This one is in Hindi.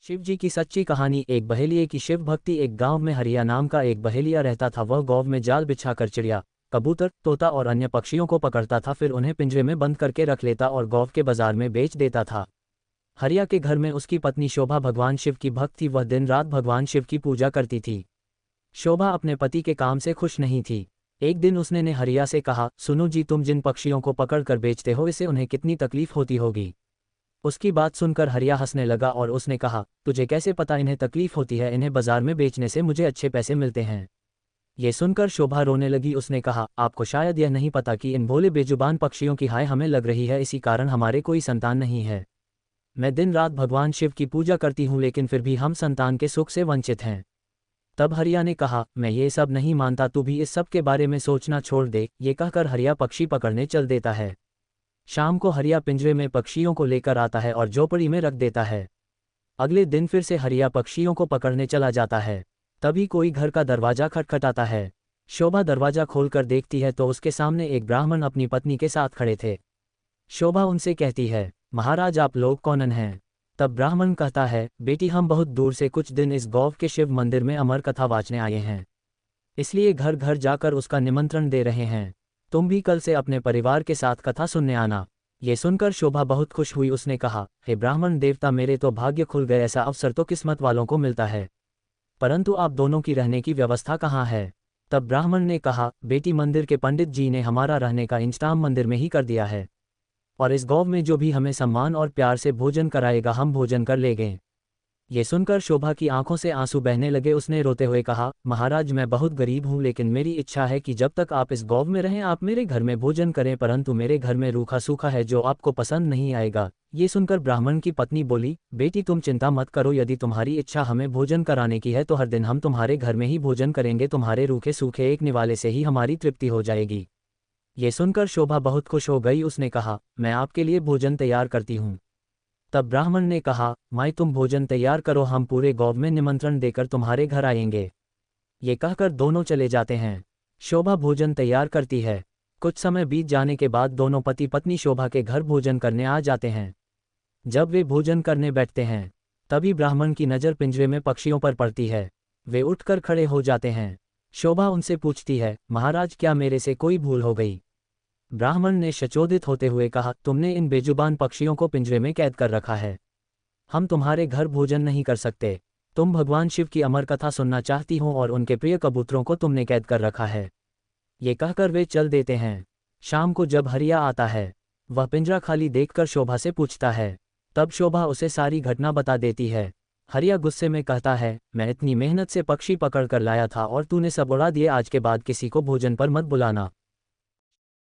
शिव जी की सच्ची कहानी। एक बहेलिये की शिव भक्ति। एक गांव में हरिया नाम का एक बहेलिया रहता था। वह गांव में जाल बिछाकर चिड़िया, कबूतर, तोता और अन्य पक्षियों को पकड़ता था, फिर उन्हें पिंजरे में बंद करके रख लेता और गांव के बाजार में बेच देता था। हरिया के घर में उसकी पत्नी शोभा भगवान शिव की भक्त थी। वह दिन रात भगवान शिव की पूजा करती थी। शोभा अपने पति के काम से खुश नहीं थी। एक दिन उसने ने हरिया से कहा, सुनो जी, तुम जिन पक्षियों को पकड़ कर बेचते हो, इससे उन्हें कितनी तकलीफ होती होगी। उसकी बात सुनकर हरिया हंसने लगा और उसने कहा, तुझे कैसे पता इन्हें तकलीफ होती है? इन्हें बाजार में बेचने से मुझे अच्छे पैसे मिलते हैं। ये सुनकर शोभा रोने लगी। उसने कहा, आपको शायद यह नहीं पता कि इन भोले बेजुबान पक्षियों की हाय हमें लग रही है, इसी कारण हमारे कोई संतान नहीं है। मैं दिन रात भगवान शिव की पूजा करती हूँ, लेकिन फिर भी हम संतान के सुख से वंचित हैं। तब हरिया ने कहा, मैं ये सब नहीं मानता, तू भी इस सब के बारे में सोचना छोड़ दे। ये कहकर हरिया पक्षी पकड़ने चल देता है। शाम को हरिया पिंजरे में पक्षियों को लेकर आता है और झोपड़ी में रख देता है। अगले दिन फिर से हरिया पक्षियों को पकड़ने चला जाता है। तभी कोई घर का दरवाजा खटखटाता है। शोभा दरवाजा खोलकर देखती है तो उसके सामने एक ब्राह्मण अपनी पत्नी के साथ खड़े थे। शोभा उनसे कहती है, महाराज, आप लोग कौन हैं? तब ब्राह्मण कहता है, बेटी, हम बहुत दूर से कुछ दिन इस गांव के शिव मंदिर में अमर कथा वाचने आए हैं, इसलिए घर घर जाकर उसका निमंत्रण दे रहे हैं। तुम भी कल से अपने परिवार के साथ कथा सुनने आना। ये सुनकर शोभा बहुत खुश हुई। उसने कहा, हे ब्राह्मण देवता, मेरे तो भाग्य खुल गए। ऐसा अवसर तो किस्मत वालों को मिलता है, परंतु आप दोनों की रहने की व्यवस्था कहाँ है? तब ब्राह्मण ने कहा, बेटी, मंदिर के पंडित जी ने हमारा रहने का इंतजाम मंदिर में ही कर दिया है, और इस गांव में जो भी हमें सम्मान और प्यार से भोजन कराएगा, हम भोजन कर लेंगे। ये सुनकर शोभा की आंखों से आंसू बहने लगे। उसने रोते हुए कहा, महाराज, मैं बहुत गरीब हूँ, लेकिन मेरी इच्छा है कि जब तक आप इस गांव में रहें, आप मेरे घर में भोजन करें, परंतु मेरे घर में रूखा सूखा है जो आपको पसंद नहीं आएगा। ये सुनकर ब्राह्मण की पत्नी बोली, बेटी, तुम चिंता मत करो, यदि तुम्हारी इच्छा हमें भोजन कराने की है तो हर दिन हम तुम्हारे घर में ही भोजन करेंगे। तुम्हारे रूखे सूखे एक निवाले से ही हमारी तृप्ति हो जाएगी। ये सुनकर शोभा बहुत खुश हो गई। उसने कहा, मैं आपके लिए भोजन तैयार करती हूँ। तब ब्राह्मण ने कहा, माई, तुम भोजन तैयार करो, हम पूरे गांव में निमंत्रण देकर तुम्हारे घर आएंगे। ये कहकर दोनों चले जाते हैं। शोभा भोजन तैयार करती है। कुछ समय बीत जाने के बाद दोनों पति पत्नी शोभा के घर भोजन करने आ जाते हैं। जब वे भोजन करने बैठते हैं, तभी ब्राह्मण की नज़र पिंजरे में पक्षियों पर पड़ती है। वे उठकर खड़े हो जाते हैं। शोभा उनसे पूछती है, महाराज, क्या मेरे से कोई भूल हो गई? ब्राह्मण ने सचोदित होते हुए कहा, तुमने इन बेजुबान पक्षियों को पिंजरे में कैद कर रखा है, हम तुम्हारे घर भोजन नहीं कर सकते। तुम भगवान शिव की अमर कथा सुनना चाहती हो और उनके प्रिय कबूतरों को तुमने कैद कर रखा है। ये कहकर वे चल देते हैं। शाम को जब हरिया आता है, वह पिंजरा खाली देखकर शोभा से पूछता है। तब शोभा उसे सारी घटना बता देती है। हरिया गुस्से में कहता है, मैं इतनी मेहनत से पक्षी पकड़ कर लाया था और तूने सब उड़ा दिए। आज के बाद किसी को भोजन पर मत बुलाना।